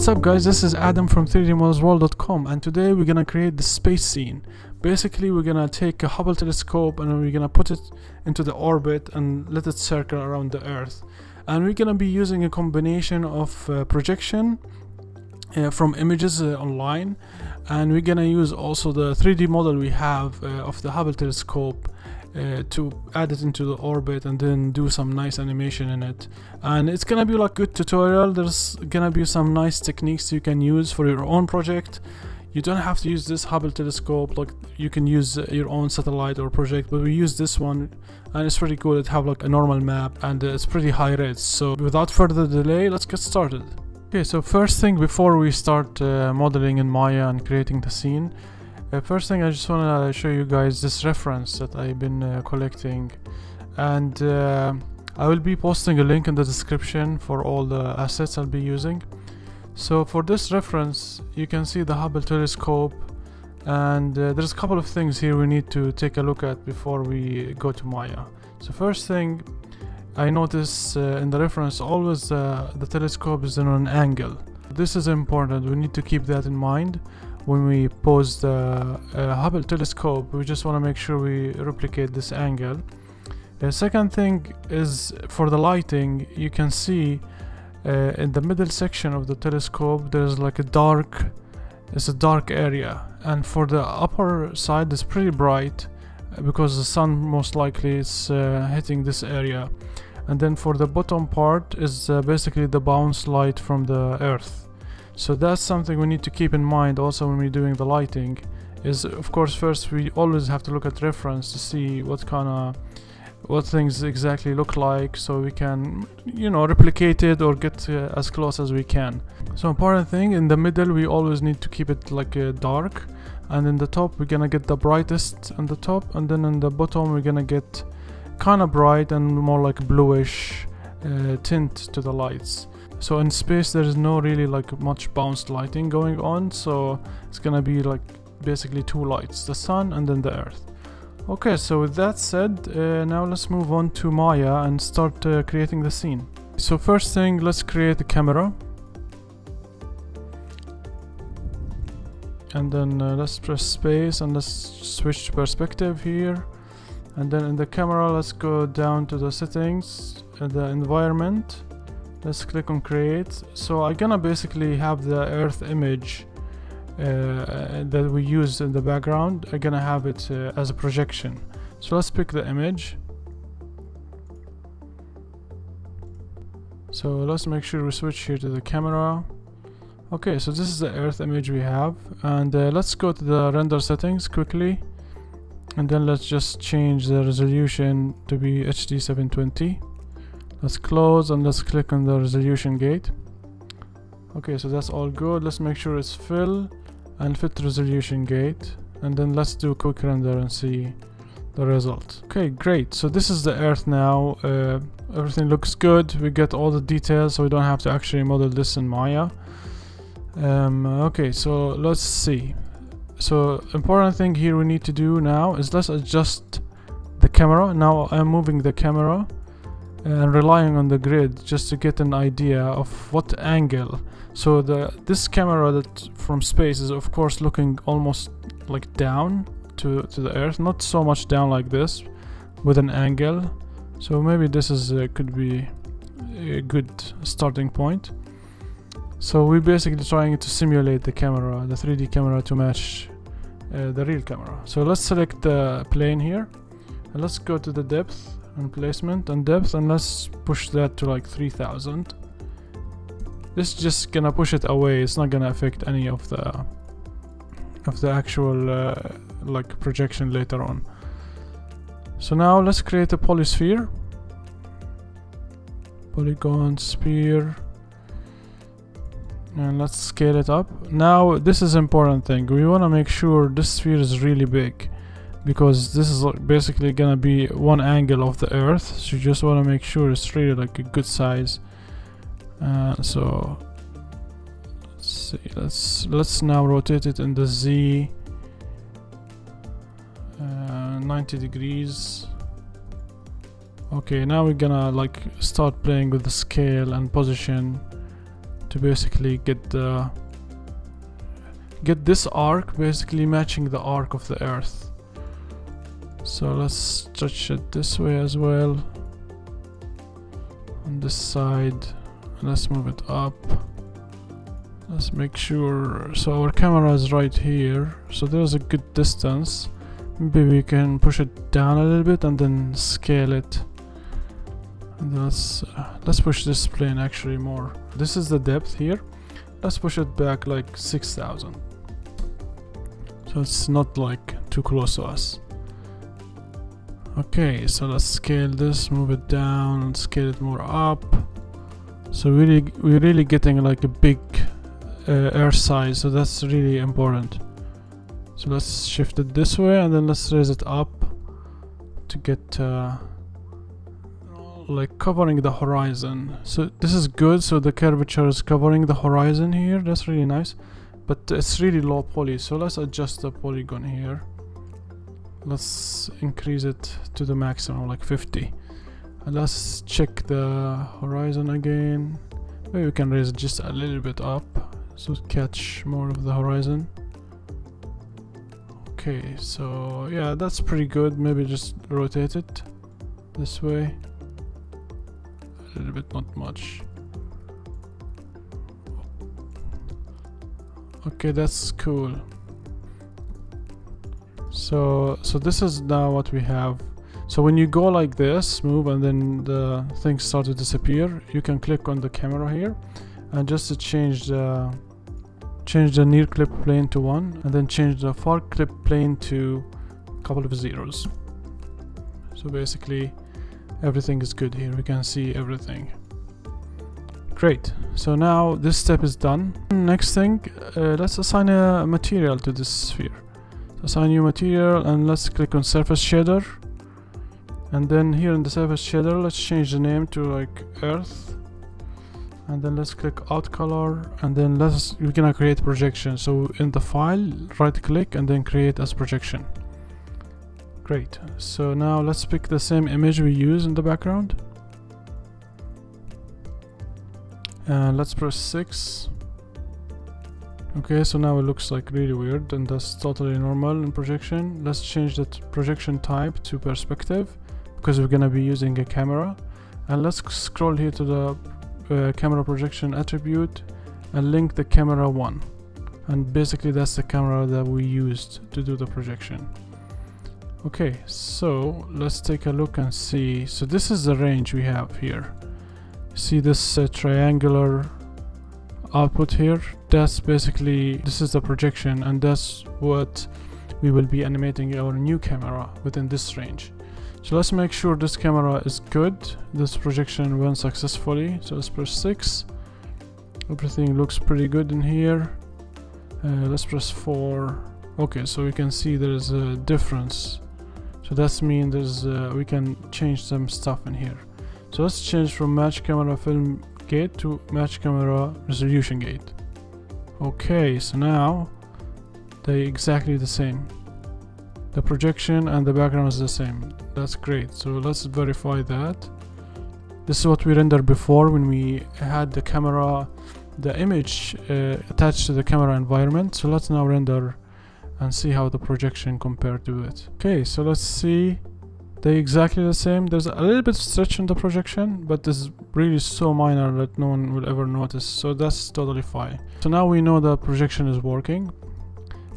What's up guys, this is Adam from 3dmodelsworld.com, and today we're gonna create the space scene. Basically we're gonna take a Hubble telescope and we're gonna put it into the orbit and let it circle around the Earth. And we're gonna be using a combination of projection from images online, and we're gonna use also the 3D model we have of the Hubble telescope to add it into the orbit and then do some nice animation in it. And it's gonna be like a good tutorial. There's gonna be some nice techniques you can use for your own project. You don't have to use this Hubble telescope, like you can use your own satellite or project, but we use this one and it's pretty cool. It have like a normal map and it's pretty high res. So without further delay, let's get started. Okay, so first thing before we start modeling in Maya and creating the scene, first thing I just want to show you guys this reference that I've been collecting, and I will be posting a link in the description for all the assets I'll be using. So for this reference you can see the Hubble telescope, and there's a couple of things here we need to take a look at before we go to Maya. So first thing I notice in the reference, always the telescope is on an angle. This is important, we need to keep that in mind when we pose the Hubble telescope. We just want to make sure we replicate this angle. The second thing is for the lighting. You can see in the middle section of the telescope there's like a dark area, and for the upper side it's pretty bright because the sun most likely is hitting this area, and then for the bottom part is basically the bounce light from the Earth. So that's something we need to keep in mind also when we're doing the lighting. Is of course first we always have to look at reference to see what things exactly look like, so we can, you know, replicate it or get as close as we can. So important thing, in the middle we always need to keep it like dark, and in the top we're gonna get the brightest on the top, and then in the bottom we're gonna get kind of bright and more like bluish tint to the lights. So in space there is no really like much bounced lighting going on, so it's gonna be like basically two lights, the sun and then the Earth. Okay, so with that said, now let's move on to Maya and start creating the scene. So first thing, let's create a camera, and then let's press space and let's switch to perspective here, and then in the camera let's go down to the settings, the environment. Let's click on create. So I'm gonna basically have the Earth image that we use in the background. I'm gonna have it as a projection. So let's pick the image. So let's make sure we switch here to the camera. Okay, so this is the Earth image we have, and let's go to the render settings quickly, and then let's just change the resolution to be HD 720. Let's close and let's click on the resolution gate. Okay, so that's all good. Let's make sure it's fill and fit resolution gate, and then let's do a quick render and see the result. Okay, great. So this is the Earth now. Everything looks good. We get all the details, so we don't have to actually model this in Maya. Okay, so let's see. So important thing here we need to do now is let's adjust the camera. Now I'm moving the camera and relying on the grid just to get an idea of what angle. So this camera that from space is of course looking almost like down to the Earth, not so much down like this, with an angle. So maybe this is could be a good starting point. So we're basically trying to simulate the camera, the 3D camera, to match the real camera. So let's select the plane here, and let's go to the depth and placement and depth, and let's push that to like 3000. This is just gonna push it away. It's not gonna affect any of the actual like projection later on. So now let's create a polysphere, polygon sphere, and let's scale it up. Now this is important thing, we want to make sure this sphere is really big, because this is basically gonna be one angle of the Earth, so you just want to make sure it's really like a good size. So let's see, let's now rotate it in the Z 90 degrees. Okay, now we're gonna like start playing with the scale and position to basically get this arc basically matching the arc of the Earth. So let's stretch it this way as well on this side, and let's move it up. Let's make sure, so our camera is right here, so there's a good distance. Maybe we can push it down a little bit and then scale it. And let's push this plane actually more. This is the depth here. Let's push it back like 6,000. So it's not like too close to us. Okay, so let's scale this, move it down, and scale it more up. So we're really getting like a big Earth size, so that's really important. So let's shift it this way, and then let's raise it up to get like covering the horizon. So this is good, so the curvature is covering the horizon here. That's really nice, but it's really low poly, so let's adjust the polygon here. Let's increase it to the maximum, like 50, and let's check the horizon again. Maybe we can raise it just a little bit up so catch more of the horizon. Okay, so yeah, that's pretty good. Maybe just rotate it this way a little bit, not much. Okay, that's cool. So this is now what we have. So when you go like this, move, and then the things start to disappear, you can click on the camera here and just to change the near clip plane to 1, and then change the far clip plane to a couple of zeros. So basically everything is good here. We can see everything. Great. So now this step is done. Next thing, let's assign a material to this sphere. So assign new material, and let's click on surface shader, and then here in the surface shader let's change the name to like Earth, and then let's click out color, and then we're gonna create projection. So in the file, right click and then create as projection. Great. So now let's pick the same image we use in the background, and let's press 6. Okay, so now it looks like really weird, and that's totally normal in projection. Let's change that projection type to perspective, because we're gonna be using a camera. And let's scroll here to the camera projection attribute and link the camera 1, and basically that's the camera that we used to do the projection. Okay, so let's take a look and see. So this is the range we have here. See this triangular output here? That's basically, this is the projection, and that's what we will be animating our new camera within this range. So let's make sure this camera is good. This projection went successfully. So let's press 6. Everything looks pretty good in here. Let's press 4. Okay, so we can see there's a difference. So that's mean there's we can change some stuff in here. So let's change from match camera film gate to match camera resolution gate. Okay, so now they're exactly the same. The projection and the background is the same. That's great. So let's verify that. This is what we rendered before when we had the camera, the image attached to the camera environment. So let's now render and see how the projection compared to it. Okay, so let's see. They're exactly the same. There's a little bit of stretch in the projection, but this is really so minor that no one will ever notice. So that's totally fine. So now we know the projection is working.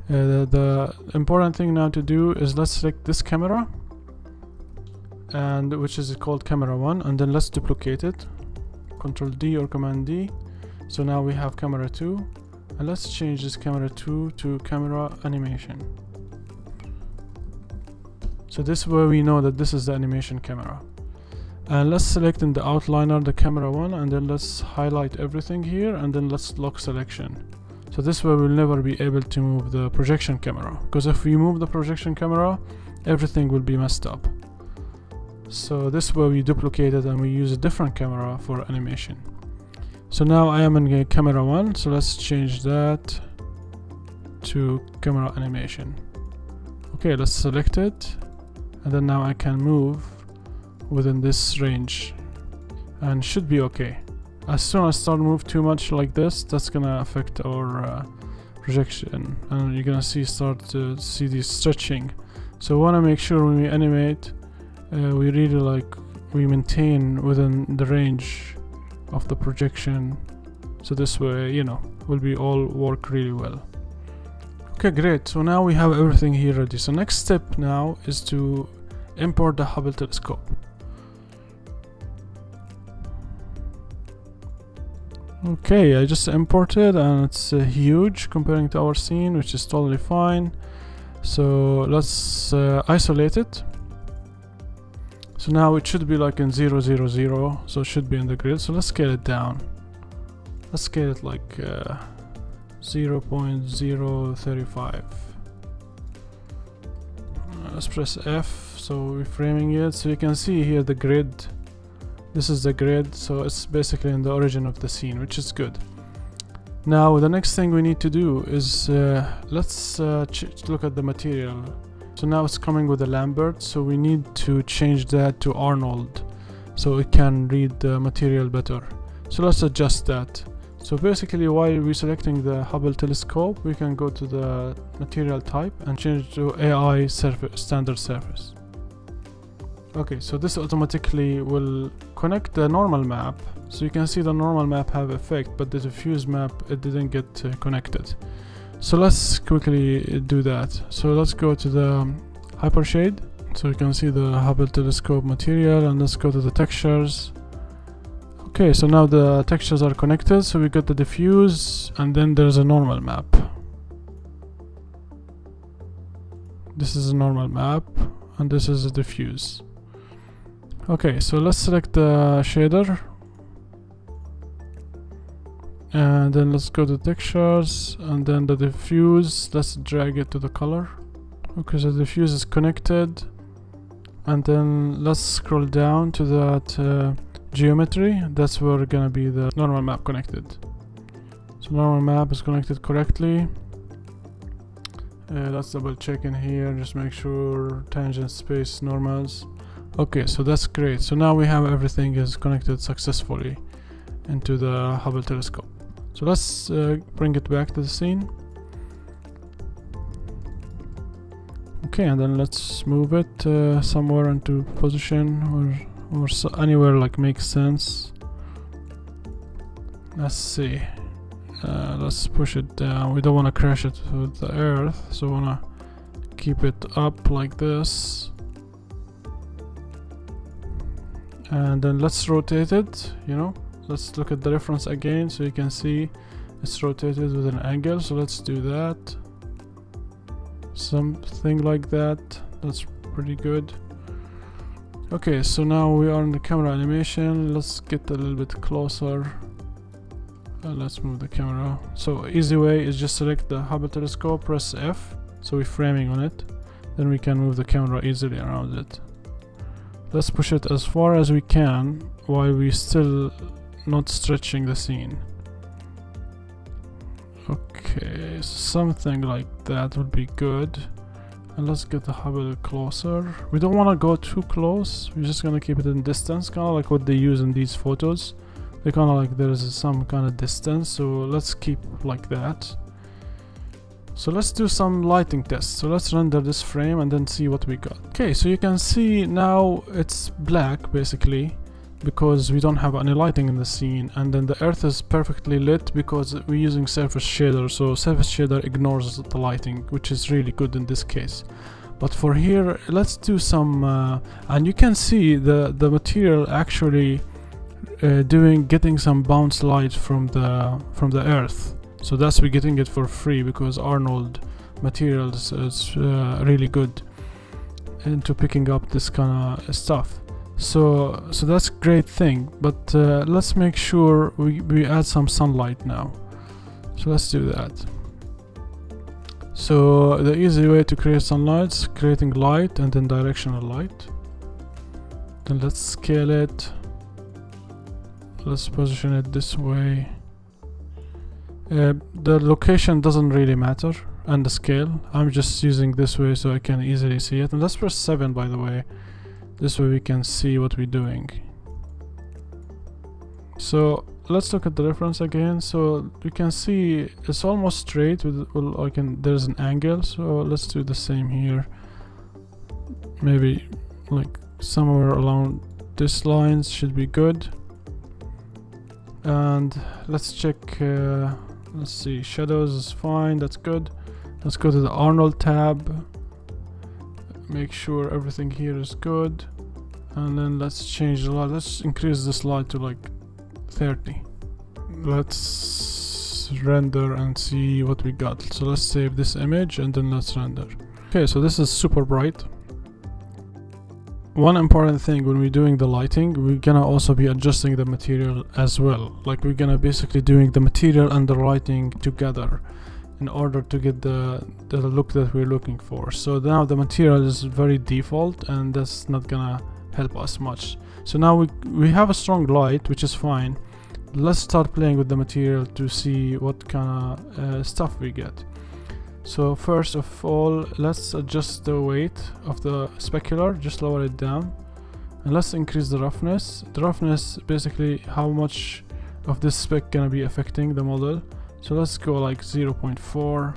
The important thing now to do is let's select this camera, and which is called camera 1, and then let's duplicate it. Control D or Command D. So now we have camera 2, and let's change this camera 2 to camera animation. So this is where we know that this is the animation camera. And let's select in the outliner the camera 1, and then let's highlight everything here, and then let's lock selection. So this way we'll never be able to move the projection camera, because if we move the projection camera, everything will be messed up. So this way we duplicate it and we use a different camera for animation. So now I am in camera 1, so let's change that to camera animation. Okay, let's select it, and then now I can move within this range and should be okay. as soon as I start move too much like this, that's gonna affect our projection, and you're gonna start to see this stretching. So we wanna make sure when we animate, we really we maintain within the range of the projection. So this way, you know, will be all work really well. Okay, great. So now we have everything here ready. So next step now is to import the Hubble telescope. Okay, I just imported, and it's huge comparing to our scene, which is totally fine. So let's isolate it. So now it should be like in 0, 0, 0, so it should be in the grid. So let's scale it down. Let's scale it like 0.035. Let's press F, so we're framing it. So you can see here the grid. This is the grid, so it's basically in the origin of the scene, which is good. Now the next thing we need to do is let's look at the material. So now it's coming with a Lambert, so we need to change that to Arnold so it can read the material better. So let's adjust that. So basically, while we're selecting the Hubble telescope, we can go to the material type and change it to AI surface, standard surface. Okay, so this automatically will connect the normal map. So you can see the normal map have effect, but the diffuse map, it didn't get connected. So let's quickly do that. So let's go to the hypershade. So you can see the Hubble telescope material, and let's go to the textures. Okay, so now the textures are connected. So we got the diffuse, and then there's a normal map. This is a normal map, and this is a diffuse. Okay, so let's select the shader, and then let's go to textures, and then the diffuse, let's drag it to the color. Okay, so the diffuse is connected, and then let's scroll down to that geometry. That's where gonna be the normal map connected. So normal map is connected correctly. Let's double check in here, just make sure tangent space normals. Okay, so that's great. So now we have everything is connected successfully into the Hubble telescope. So let's bring it back to the scene. Okay, and then let's move it somewhere into position or anywhere like makes sense. Let's see. Let's push it down. We don't want to crash it with the earth, so we want to keep it up like this. And then let's rotate it, you know. Let's look at the reference again so you can see it's rotated with an angle. So let's do that. Something like that. That's pretty good. Okay, so now we are in the camera animation. Let's get a little bit closer. Let's move the camera. So easy way is just select the Hubble telescope, press F, so we're framing on it. Then we can move the camera easily around it. Let's push it as far as we can while we still not stretching the scene. Okay, something like that would be good. And let's get the Hubble closer. We don't want to go too close. We're just gonna keep it in distance, kind of like what they use in these photos. They kind of like there is some kind of distance, so let's keep like that. So let's do some lighting tests. So let's render this frame and then see what we got. Okay, so you can see now it's black basically because we don't have any lighting in the scene, and then the earth is perfectly lit because we're using surface shader. So surface shader ignores the lighting, which is really good in this case. But for here, let's do some and you can see the material actually getting some bounce light from the earth. So that's we're getting it for free because Arnold Materials is really good into picking up this kind of stuff. So that's a great thing. But let's make sure we add some sunlight now. So let's do that. So the easy way to create sunlight is creating light and then directional light. Then let's scale it. Let's position it this way. The location doesn't really matter, and the scale. I'm just using this way so I can easily see it. And let's press 7, by the way. This way we can see what we're doing. So let's look at the reference again. So you can see it's almost straight with, well, there's an angle, so let's do the same here. Maybe like somewhere along this lines should be good. And let's check, let's see, shadows is fine, that's good. Let's go to the Arnold tab, make sure everything here is good, and then let's change the light. Let's increase this light to like 30. Let's render and see what we got. So let's save this image and then let's render. Okay, so this is super bright. One important thing when we're doing the lighting, we're gonna also be adjusting the material as well. Like we're gonna basically doing the material and the lighting together in order to get the look that we're looking for. So now the material is very default and that's not gonna help us much. So now we have a strong light, which is fine. Let's start playing with the material to see what kind of stuff we get. So first of all, let's adjust the weight of the specular, just lower it down, and let's increase the roughness. The roughness basically how much of this spec gonna be affecting the model. So let's go like 0.4.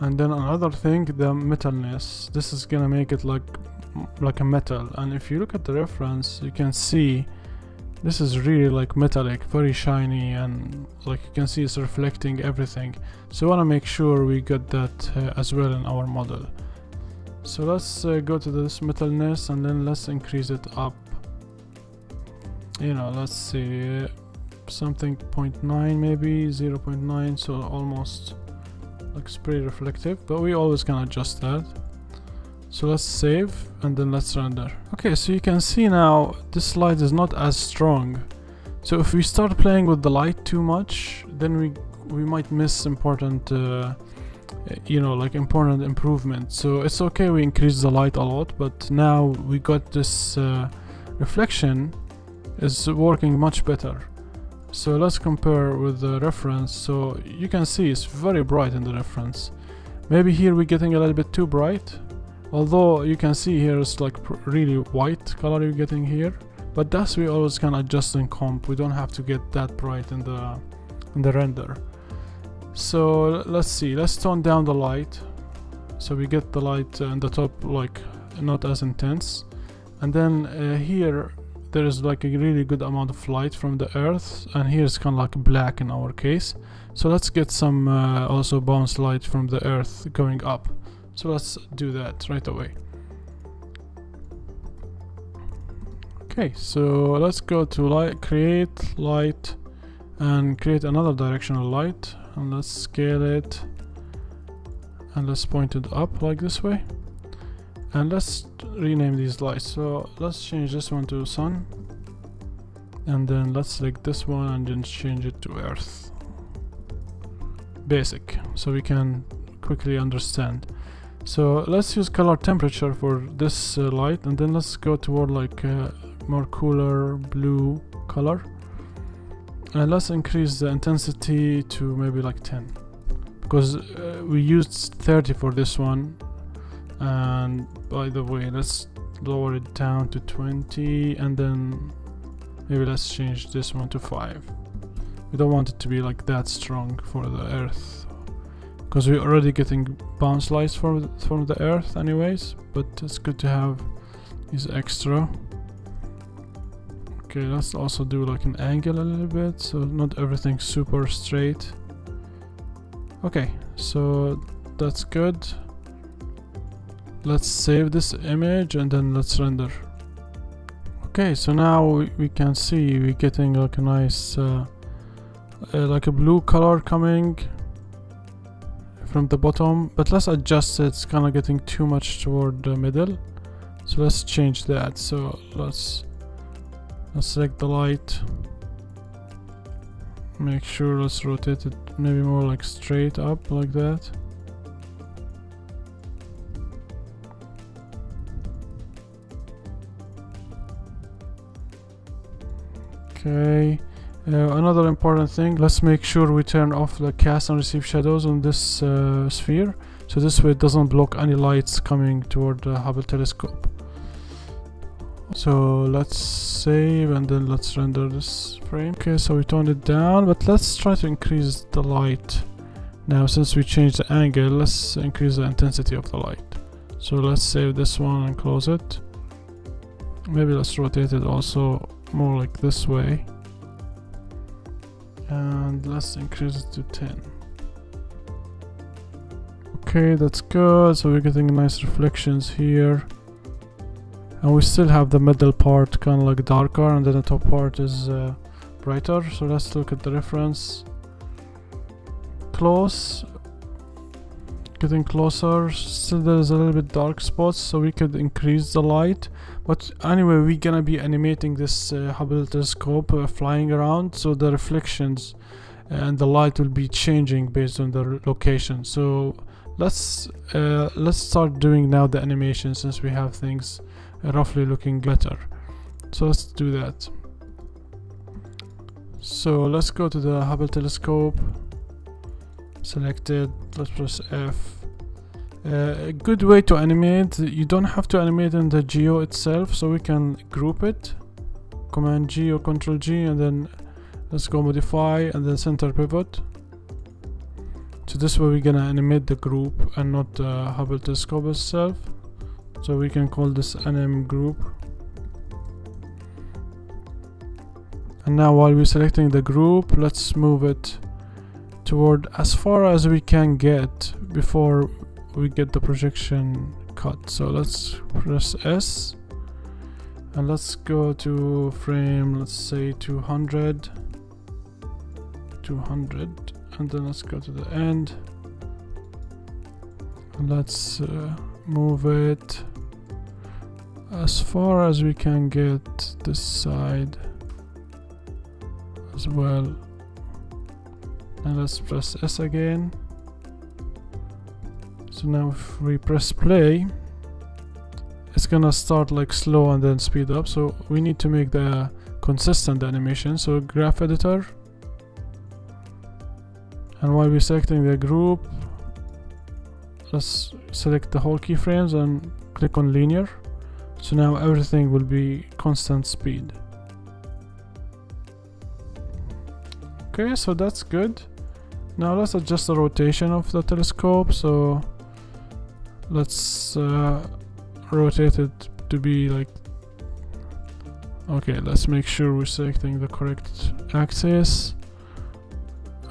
And then another thing, the metalness. This is gonna make it like a metal, and if you look at the reference you can see this is really like metallic, very shiny, and like you can see it's reflecting everything. So I want to make sure we get that as well in our model. So let's go to this metalness and then let's increase it up. You know, let's see, something 0.9, maybe 0.9, so almost looks pretty reflective, but we always can adjust that. So let's save and then let's render. Okay, so you can see now this light is not as strong. So if we start playing with the light too much, then we might miss important, you know, like important improvements. So it's okay we increase the light a lot, but now we got this reflection is working much better. So let's compare with the reference. So you can see it's very bright in the reference. Maybe here we're getting a little bit too bright. Although you can see here it's like really white color you're getting here, but that's we always can adjust in comp. We don't have to get that bright in the render. So let's see, let's tone down the light so we get the light in the top like not as intense, and then here there is like a really good amount of light from the earth, and here it's kind of like black in our case. So let's get some also bounce light from the earth going up. So let's do that right away. Okay, so let's go to light, create light, and create another directional light, and let's scale it and let's point it up like this way, and let's rename these lights. So let's change this one to sun, and then let's select this one and then change it to earth basic so we can quickly understand. So let's use color temperature for this light, and then let's go toward like more cooler blue color, and let's increase the intensity to maybe like 10, because we used 30 for this one. And by the way, let's lower it down to 20, and then maybe let's change this one to 5. We don't want it to be like that strong for the earth, because we're already getting bounce lights from the earth anyways, but it's good to have these extra. Okay, let's also do like an angle a little bit, so not everything super straight. Okay, so that's good. Let's save this image and then let's render. Okay, so now we can see we're getting like a nice like a blue color coming from the bottom, but let's adjust it. It's kind of getting too much toward the middle, so let's change that. So let's select the light, make sure let's rotate it maybe more like straight up like that. Okay, another important thing, let's make sure we turn off the cast and receive shadows on this sphere, so this way it doesn't block any lights coming toward the Hubble telescope. So let's save and then let's render this frame. Okay, so we toned it down, but let's try to increase the light. Now since we changed the angle, let's increase the intensity of the light. So let's save this one and close it. Maybe let's rotate it also more like this way. And let's increase it to 10. Okay, that's good. So we're getting nice reflections here. And we still have the middle part kind of like darker, and then the top part is brighter. So let's look at the reference. Close. Getting closer. Still there's a little bit dark spots, so we could increase the light. But anyway, we're gonna be animating this Hubble telescope flying around, so the reflections and the light will be changing based on the location. So let's start doing now the animation, since we have things roughly looking better. So let's do that. So let's go to the Hubble telescope. Selected. Let's press F. A good way to animate, you don't have to animate in the geo itself, so we can group it. Command G or Control G, and then let's go modify and then center pivot. So this way we're gonna animate the group and not the Hubble telescope itself. So we can call this anim group. And now while we're selecting the group, let's move it toward as far as we can get before we get the projection cut. So let's press S and let's go to frame, let's say 200, and then let's go to the end and let's move it as far as we can get this side as well. And let's press S again. So now if we press play, it's gonna start like slow and then speed up. So we need to make the consistent animation. So graph editor, and while we're selecting the group, let's select the whole keyframes and click on linear. So now everything will be constant speed. Okay, so that's good. Now let's adjust the rotation of the telescope. So let's rotate it to be like, okay, let's make sure we're selecting the correct axis,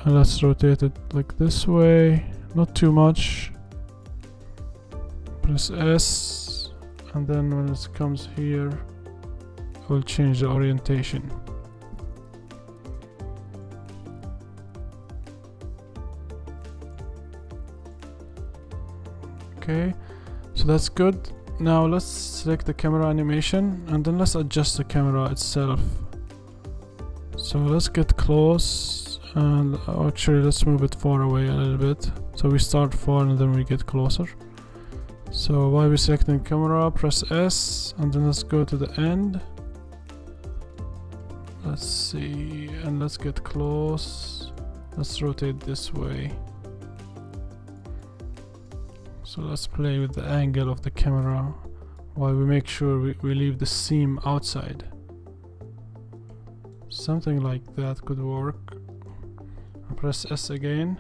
and let's rotate it like this way, not too much. Press S, and then when it comes here, we'll change the orientation. Okay, so that's good. Now let's select the camera animation, and then let's adjust the camera itself. So let's get close, and actually let's move it far away a little bit. So we start far and then we get closer. So while we're selecting camera, press S, and then let's go to the end. Let's see, and let's get close. Let's rotate this way. So let's play with the angle of the camera while we make sure we leave the seam outside. Something like that could work. Press S again.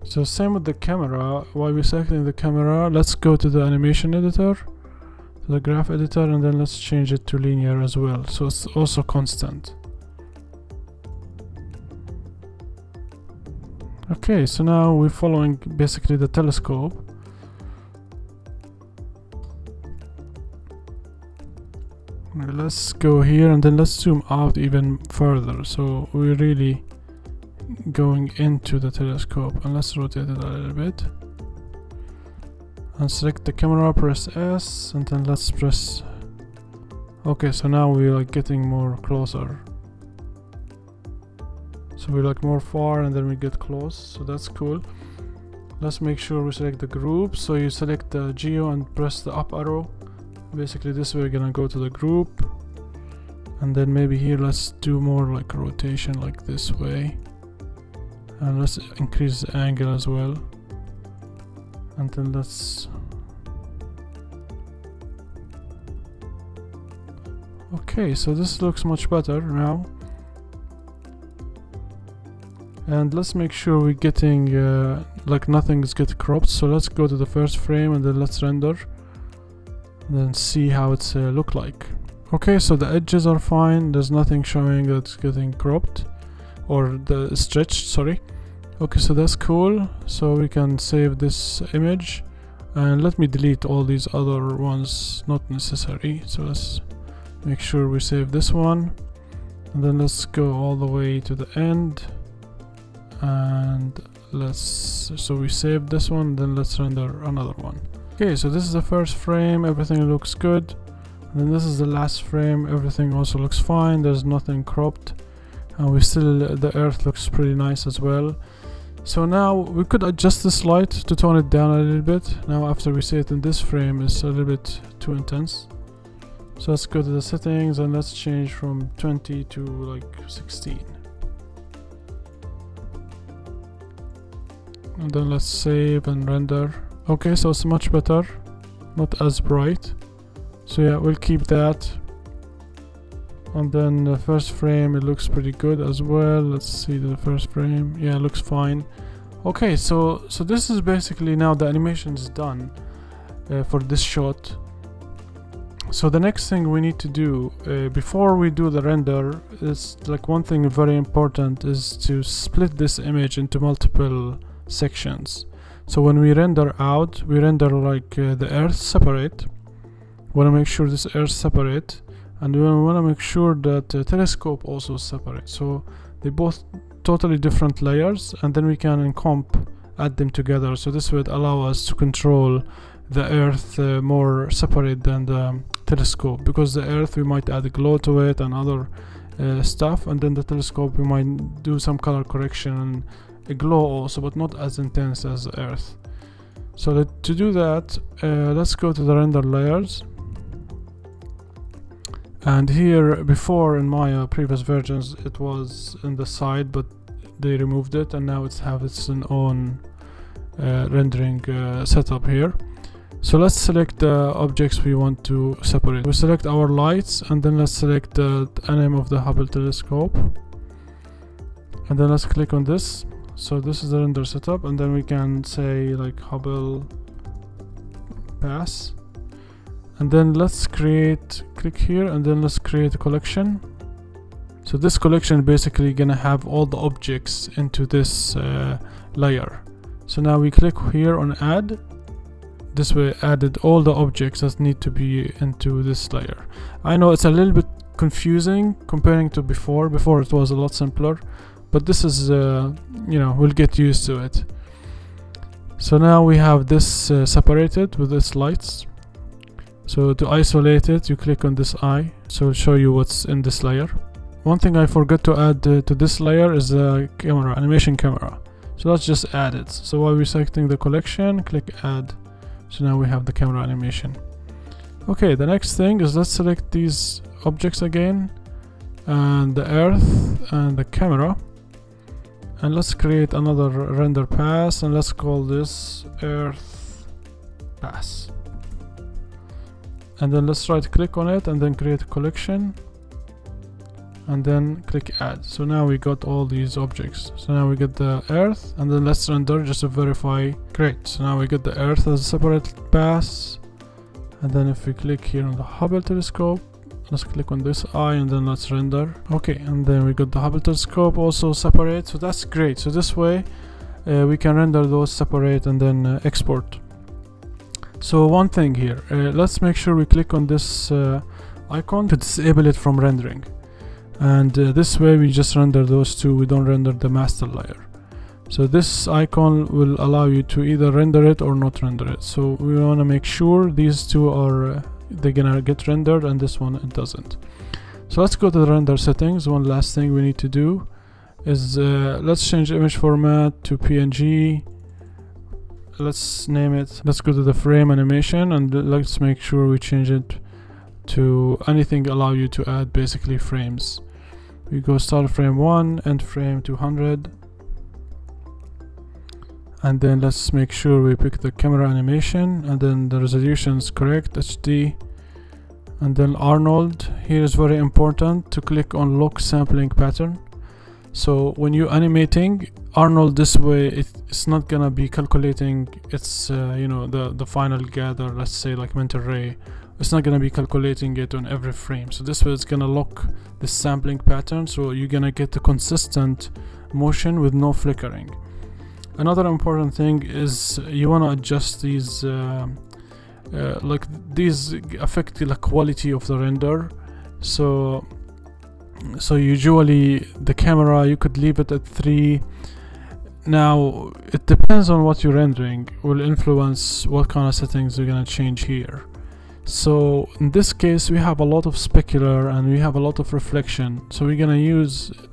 So same with the camera. While we're selecting the camera, let's go to the animation editor, to the graph editor, and then let's change it to linear as well, so it's also constant. Okay, so now we're following basically the telescope. Let's go here and then let's zoom out even further, so we're really going into the telescope, and let's rotate it a little bit and select the camera, press S, and then let's press, okay, so now we're like getting more closer. So we're like more far and then we get close, so that's cool. Let's make sure we select the group. So you select the geo and press the up arrow. Basically this way we're gonna go to the group, and then maybe here let's do more like rotation like this way, and let's increase the angle as well, and then let's Okay, so this looks much better now. And let's make sure we're getting like nothing's get cropped. So let's go to the first frame and then let's render, and then see how it's look like. Okay, so the edges are fine. There's nothing showing that's getting cropped or the stretched, sorry. Okay, so that's cool. So we can save this image, and let me delete all these other ones not necessary. So let's make sure we save this one, and then let's go all the way to the end, and so we save this one, then let's render another one. Okay, so this is the first frame, everything looks good. And then this is the last frame, everything also looks fine, there's nothing cropped, and the earth looks pretty nice as well. So now we could adjust this light to tone it down a little bit. Now after we see it in this frame, it's a little bit too intense. So let's go to the settings and let's change from 20 to like 16. And then let's save and render. Okay, so it's much better, not as bright. So yeah, we'll keep that. And then the first frame, it looks pretty good as well. Let's see the first frame. Yeah, it looks fine. Okay, so this is basically now the animation is done for this shot. So the next thing we need to do before we do the render is like one thing very important is to split this image into multiple sections. So when we render out, we render like the earth separate. We want to make sure this earth separate, and we want to make sure that the telescope also separate. So they both totally different layers, and then we can in comp add them together. So this would allow us to control the earth more separate than the telescope, because the earth we might add a glow to it and other stuff, and then the telescope we might do some color correction and a glow also, but not as intense as the earth. So to do that, let's go to the render layers. And here before in Maya previous versions it was in the side, but they removed it, and now it's have its own rendering setup here. So let's select the objects we want to separate. We select our lights, and then let's select the name of the Hubble telescope, and then let's click on this. So this is the render setup, and then we can say like Hubble pass, and then let's click here, and then let's create a collection. So this collection basically gonna have all the objects into this layer. So now we click here on add. This way added all the objects that need to be into this layer. I know it's a little bit confusing comparing to before. Before it was a lot simpler, but this is you know, we'll get used to it. So now we have this separated with its lights. So to isolate it, you click on this eye, so it'll show you what's in this layer. One thing I forgot to add to this layer is the camera, animation camera. So let's just add it. So while we're selecting the collection, click add. So now we have the camera animation. Okay, the next thing is let's select these objects again, and the earth and the camera, and let's create another render pass, and let's call this earth pass. And then let's right click on it and then create a collection, and then click add. So now we got all these objects. So now we get the earth, and then let's render just to verify. Great, so now we get the earth as a separate pass. And then if we click here on the Hubble telescope, let's click on this eye, and then let's render. Okay, and then we got the Hubble telescope also separate. So that's great. So this way we can render those separate and then export. So one thing here, let's make sure we click on this icon to disable it from rendering, and this way we just render those two, we don't render the master layer. So this icon will allow you to either render it or not render it. So we want to make sure these two are they're gonna get rendered, and this one it doesn't. So let's go to the render settings. One last thing we need to do is let's change image format to PNG. Let's name it, let's go to the frame animation, and let's make sure we change it to anything allow you to add basically frames. We go start frame 1, end frame 200, and then let's make sure we pick the camera animation, and then the resolution is correct, HD, And then Arnold, here is very important to click on lock sampling pattern. So when you're animating Arnold this way, it's not gonna be calculating its you know, the final gather, let's say like mental ray. It's not gonna be calculating it on every frame. So this way it's gonna lock the sampling pattern, so you're gonna get a consistent motion with no flickering. Another important thing is you wanna adjust these like these affect the quality of the render. So usually the camera, you could leave it at 3. Now it depends on what you're rendering, will influence what kind of settings you're gonna change here. So in this case we have a lot of specular and we have a lot of reflection, so we're gonna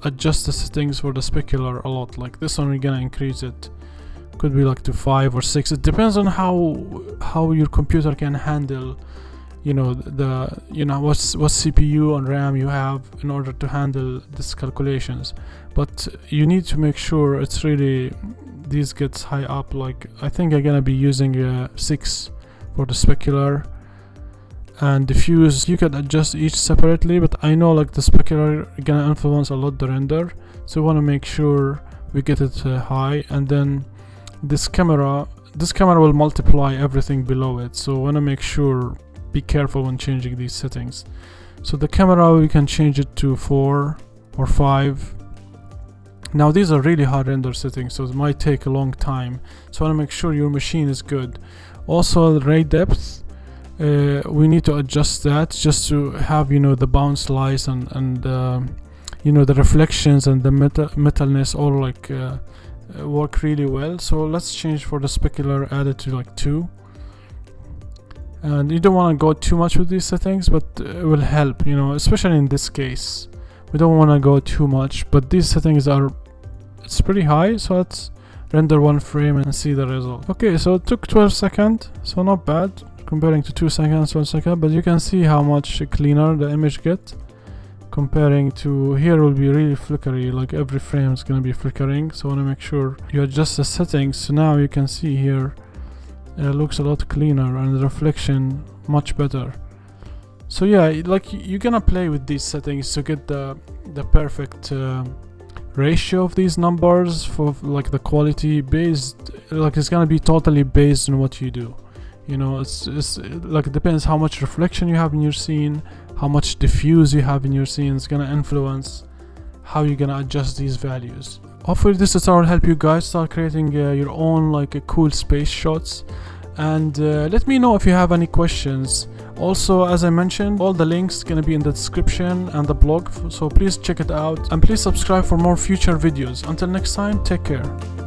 adjust the settings for the specular a lot. Like this one we're gonna increase it, could be like to 5 or 6. It depends on how your computer can handle, you know, what CPU and RAM you have in order to handle these calculations. But you need to make sure it's really, these gets high up. Like I think I'm gonna be using a 6 for the specular. And diffuse, you can adjust each separately, but I know like the specular gonna influence a lot the render, so we want to make sure we get it high. And then this camera will multiply everything below it, so want to make sure, be careful when changing these settings. So the camera, we can change it to 4 or 5. Now these are really hard render settings, so it might take a long time, so want to make sure your machine is good. Also the ray depth, we need to adjust that just to have, you know, the bounce lights and you know, the reflections and the metalness all like work really well. So let's change for the specular, add it to like 2. And you don't want to go too much with these settings, but it will help, you know, especially in this case we don't want to go too much. But these settings are, it's pretty high, so let's render 1 frame and see the result. Okay, so it took 12 seconds, so not bad comparing to 2 seconds, 1 second, but you can see how much cleaner the image get comparing to here. Will be really flickery, like every frame is gonna be flickering. So I want to make sure you adjust the settings. So now you can see here it looks a lot cleaner and the reflection much better. So yeah, like you're gonna play with these settings to get the perfect ratio of these numbers for like the quality based, like it's gonna be totally based on what you do. You know, it's like it depends how much reflection you have in your scene, how much diffuse you have in your scene. It's gonna influence how you're gonna adjust these values. Hopefully this tutorial will help you guys start creating your own like cool space shots. And let me know if you have any questions. Also, as I mentioned, all the links gonna be in the description and the blog, so please check it out and please subscribe for more future videos. Until next time, take care.